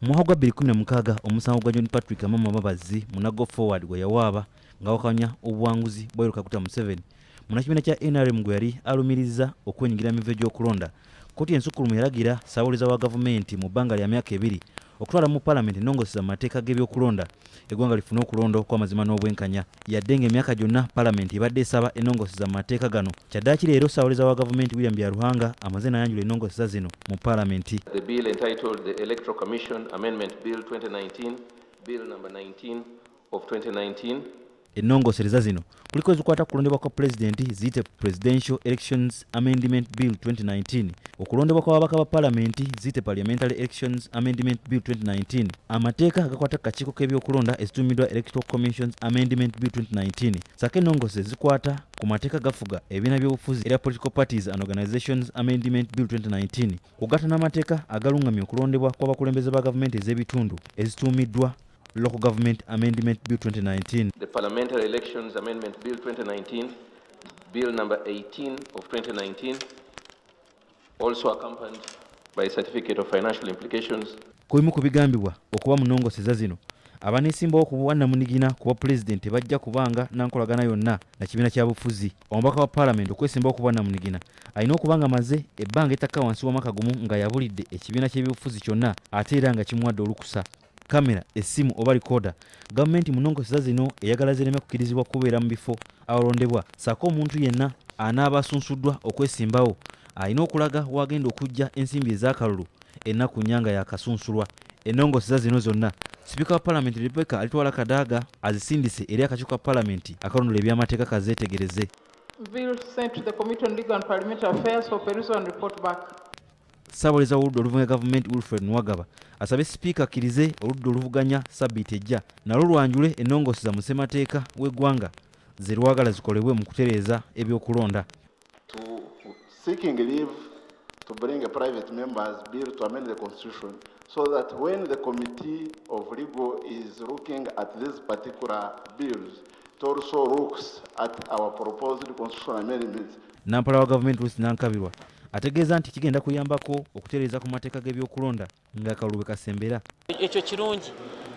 Mwaka gwa 2016 omusango gwa John Patrick Amama Babazi munago forward gwe yawaaba nga wakanya obuwanguzi bwa Kaguta Museveni munakibiina kya NRM gwe yali alumiriza okwenyigira mive gy'okulonda. Kkooti ensukulumu yalagira ssaabawolereza wa gavumenti mu bbanga lya myaka 2 okutwala mu Parliament ennongoosi z'amateeka g'ebyokulonda eggwanga lifune okulonda okw'amazima n'obwenkanya. Yadde ng'emyaka gyonna Parliament ebadde esaba ennongoosi z'amateeka gano. Kyaddaaki leero ssaabawolereza wa gavumenti William Byaruhanga amaze n'ayanjula ennongoosi zino mu Parliament. The bill entitled the Electoral Commission Amendment Bill 2019, Bill number 19 of 2019. Ennongoosereza zino kuliko ezikwata ku kulondebwa kwa Pulezidenti ziyite Presidential Elections Amendment Bill 2019, okulondebwa kw'ababaka ba Parliament ziyite Parliamentary Elections Amendment Bill 2019, amateeka agakwata ku kakiiko k'ebyokulonda ezitumiddwa Electoral Commissions Amendment Bill 2019, sako ennongoose zikwata ku mateeka gafuga ebibiina by'obufuzi era Political Parties and Organizations Amendment Bill 2019, kugatta n'amateeka agalungamya okulondebwa kw'abakulembeze ba gavumenti ez'ebitundu ezitumiddwa Local Government Amendment Bill 2019. The Parliamentary Elections Amendment Bill 2019, Bill number 18 of 2019, also accompanied by a certificate of financial implications. Kubimu kubigambibwa okuba mu nnongooseza zino abaneesimbawo ku bwannamunigina ku bwa Pulezidenti bajja kubanga nankolagana yonna na kibiina kya bufuzi. Omubaka wa Parliament okwesimbawo ku bwannamunigina alina okuba nga maze ebbanga etakka wansi w'omwaka gumu nga yabulidde ekibiina ky'ebyobufuzi kyonna ate era nga kimuwadde olukusa. Kamera, essimu oba likoda. Gavumenti mu nnongoosereza zino eyagala zireme kukkirizibwa kubeera mu bifo awalondebwa, sako omuntu yenna anaaba asunsuddwa okwesimbawo alina okulaga wagenda okujja ensimbi ez'akalulu ennaku nnya nga yakasunsulwa. Ennongoosereza zino zonna Sipiika wa Parliament Rebecca alitwala Kadaaga azisindise eri akakiiko ka Parliament akalondola eby'amateeka kazeetegereze. Bill sent to the Committee on Legal and Parliamentary Affairs for perusal and report back. Ssaabawolereza w'oludda oluvuganya gavumenti Wilfred Nwagaba asabye Sipiika akkirize oludda oluvuganya sabbiiti ejja nalwo lwanjule ennongoosi za musemateeka w'eggwanga ze lwagala zikolebwe mu kutereeza ebyokulonda. To seeking leave to bring a private member's bill to amend the constitution so that when the Committee of Legal is looking at these particular bills, it also looks at our proposed constitutional amendments. Nampala wa gavumenti Lucy Nankabirwa ategeeza nti kigenda kuyambako okutereeza ku mateeka g'ebyokulonda ng'akalulu bwe kasembera. Ekyo kirungi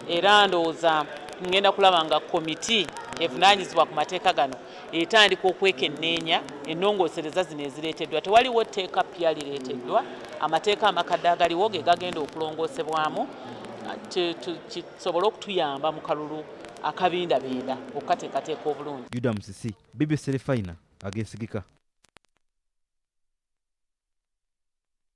era ndowooza ngenda kulaba nga komiti evunaanyizibwa ku mateeka gano etandika okwekenneenya ennongoosereza zino ezireeteddwa. Tewaliwo tteeka ppya lireeteddwa, amateeka amakadde agaliwo ge gagenda okulongoosebwamu kisobole okutuyamba mu kalulu akabindabinda okukateekateeka obulungi. Juda Musisi, BBC TEREFAYINA, ageesigika.